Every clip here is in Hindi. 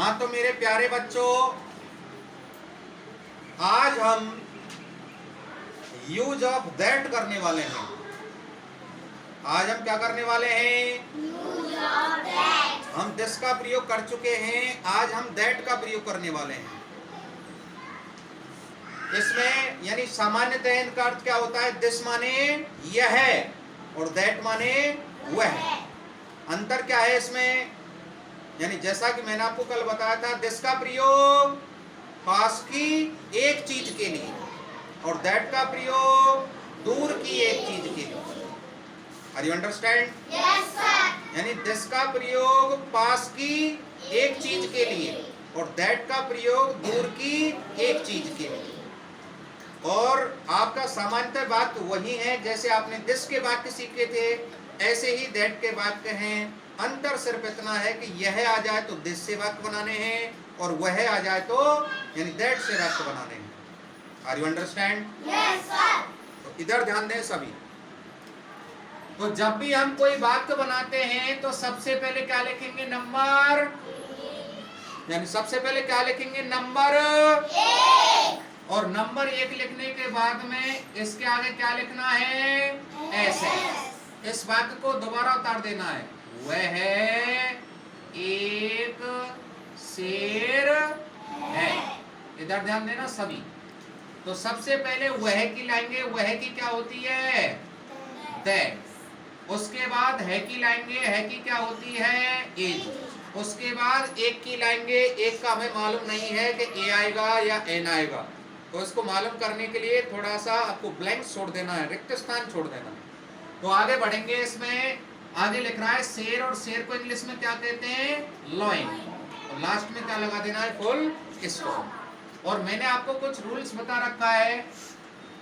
हाँ तो मेरे प्यारे बच्चों, आज हम यूज ऑफ दैट करने वाले हैं। आज हम क्या करने वाले हैं? Use of that. हम दिस का प्रयोग कर चुके हैं, आज हम दैट का प्रयोग करने वाले हैं। इसमें यानी सामान्यतः इनका अर्थ क्या होता है? दिस माने यह है और दैट माने वह। अंतर क्या है इसमें? यानी जैसा कि मैंने आपको कल बताया था, दिस का प्रयोग पास की एक चीज के लिए और दैट का प्रयोग दूर की एक चीज के लिए। Are you understand? Yes sir. यानी दिस का प्रयोग पास की एक चीज के लिए और दैट का प्रयोग दूर की एक चीज के लिए। और आपका सामान्यतः वाक्य वही है जैसे आपने दिस के वाक्य सीखे थे, ऐसे ही दैट के वाक्य हैं। अंतर सिर्फ इतना है कि यह आ जाए तो दिस से वाक्य बनाने हैं और वह आ जाए तो यानी दैट से वाक्य बनाने हैं। Are you understand? Yes sir. तो इधर ध्यान दें सभी। तो जब भी हम कोई वाक्य बनाते हैं तो सबसे पहले क्या लिखेंगे? नंबर। यानी सबसे पहले क्या लिखेंगे? नंबर एक। और नंबर एक लिखने के बाद में इसके आगे क्या लिखना है? ऐसे। इस वाक्य को दोबारा उतार देना है। वह एक शेर है। इधर ध्यान देना सभी। तो सबसे पहले वह की लाएंगे। वह की क्या होती है? दैट। उसके बाद है की लाएंगे। है की क्या होती है? इज। उसके बाद एक की लाएंगे। एक का हमें मालूम नहीं है कि ए आएगा या एन आएगा, तो इसको मालूम करने के लिए थोड़ा सा आपको ब्लैंक छोड़ देना है, रिक्त स्थान छोड़ देना है। तो आगे बढ़ेंगे। इसमें आगे लिख रहा है शेर, और शेर को इंग्लिश में क्या कहते हैं? लॉइन। और लास्ट में क्या लगा देना है? Full stop. और मैंने आपको कुछ रूल्स बता रखा है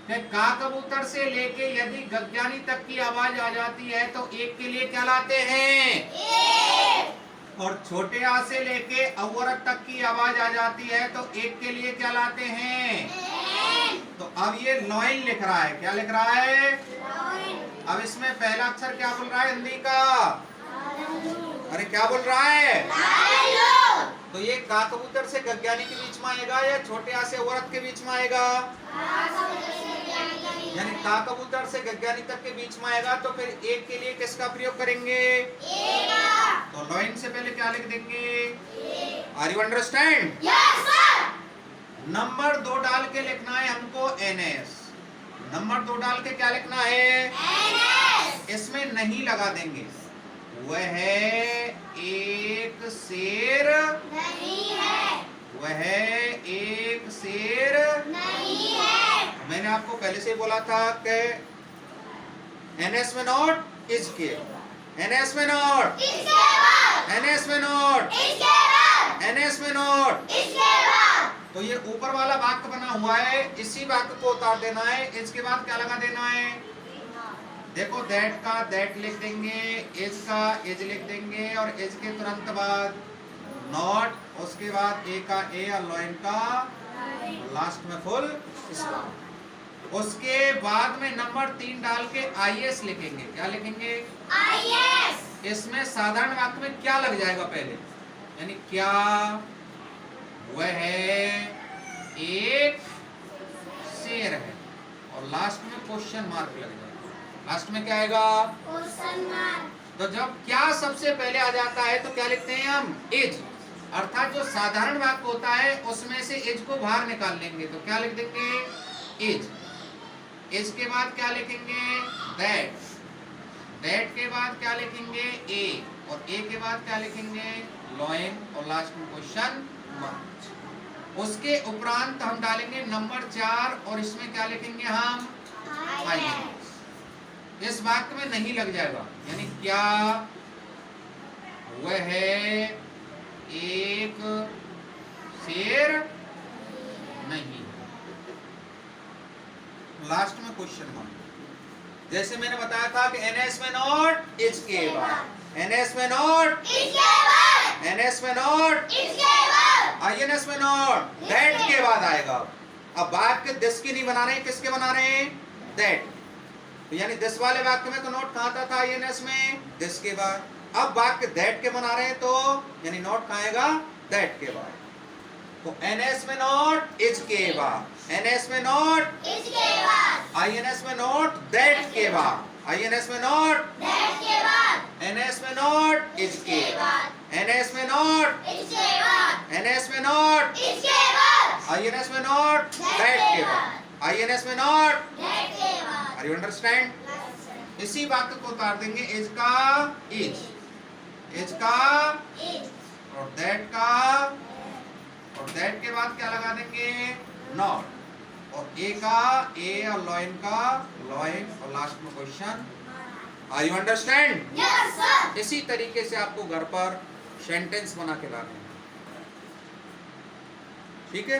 कि का कबूतर से लेके यदि गज्ञानी तक की आवाज आ जाती है तो एक के लिए क्या लाते हैं? एक। और छोटे आ से लेके अवरत तक की आवाज आ जाती है तो एक के लिए क्या लाते हैं? एन। तो अब ये लॉइन लिख रहा है। क्या लिख रहा है? लॉइन। अब इसमें पहला अक्षर क्या बोल रहा है हिंदी का? अरे क्या बोल रहा है? लालू। तो ये का कबूतर से गज्ञानी के बीच में आएगा या छोटे आ से औरत के बीच में आएगा? यानी का कबूतर से गज्ञानी तक के बीच में आएगा तो फिर एक के लिए किसका प्रयोग करेंगे? तो लॉइन से पहले क्या लिख देंगे? Are you understand? Yes sir. Number 2 डाल के लिखना है हमको एनएस। नंबर 2 डाल के क्या लिखना है? एनएस। इसमें नहीं लगा देंगे। वह एक शेर नहीं है। वह एक शेर नहीं है। मैंने आपको पहले से बोला था कि एनएस में नोट इसके, एनएस में नोट इसके बाद। एनएस में नोट इसके बाद। एनएस में नोट। इसके बाद। तो ये ऊपर वाला वाक्य बना हुआ है, इसी वाक्य को उतार देना है। इसके बाद क्या लगा देना है? देखो दैट का दैट लिख देंगे, इज का इज लिख देंगे और इज के तुरंत बाद नॉट, उसके बाद ए का ए और लॉइन का लास्ट में फुल स्टॉप। उसके बाद में नंबर 3 डाल के आईएस लिखेंगे। क्या लिखेंगे? आईएस। इसमें साधारण वाक्य में क्या लग जाएगा पहले? यानी क्या वह एक शेर है और लास्ट में क्वेश्चन मार्क लग जाएगा। लास्ट में क्या आएगा? Question mark. तो जब क्या सबसे पहले आ जाता है तो क्या लिखते हैं हम? इज। अर्थात जो साधारण वाक्य होता है उसमें से इज को बाहर निकाल लेंगे तो क्या लिख देंगे? इज। इज के बाद क्या लिखेंगे? दैट। दैट के बाद क्या लिखेंगे? ए। और ए के बाद क्या लिखेंगे? लॉइन। और लास्ट में क्वेश्चन मार्क। उसके उपरांत हम डालेंगे नंबर 4 और इसमें क्या लिखेंगे हम? आईएस। इस वाक्य में नहीं लग जाएगा। यानी क्या वह एक शेर नहीं। लास्ट में क्वेश्चन मार्क। जैसे मैंने बताया था कि एनएस में नोट इसके बाद, एनएस में नोट इसके बाद। एनएस में नोट इसके बाद। आईएनएस में नोट दैट के बाद आएगा। अब वाक्य दिस की नहीं बना रहे हैं, किसके बना रहे हैं? दैट। तो यानी दिस वाले वाक्य में तो नोट कहाँ था आईएनएस में? दिस के बाद। अब वाक्य दैट के बना रहे हैं तो यानी नोट कहाँ आएगा? दैट के बाद। तो एनएस में नॉट इज के बाद, एनएस में नॉट इसके बाद, आईएनएस में नॉट दैट के बाद, आईएनएस में नॉट दैट के बाद, एनएस में नॉट इज के बाद, एनएस में नॉट इसके बाद, एनएस में नॉट इसके बाद, आईएनएस में नॉट दैट के बाद, आईएनएस में नॉट। दैट के बाद। Are you understand? इसी वाक्य को उतार देंगे इज का इज, इज का इज, और दैट का, और दैट के बाद क्या लगा देंगे? नॉट। और ए का ए और लॉइन का लॉइन और लास्ट में question. Are you understand? Yes sir. इसी तरीके से आपको घर पर सेंटेंस बना के लाने हैं। ठीक है?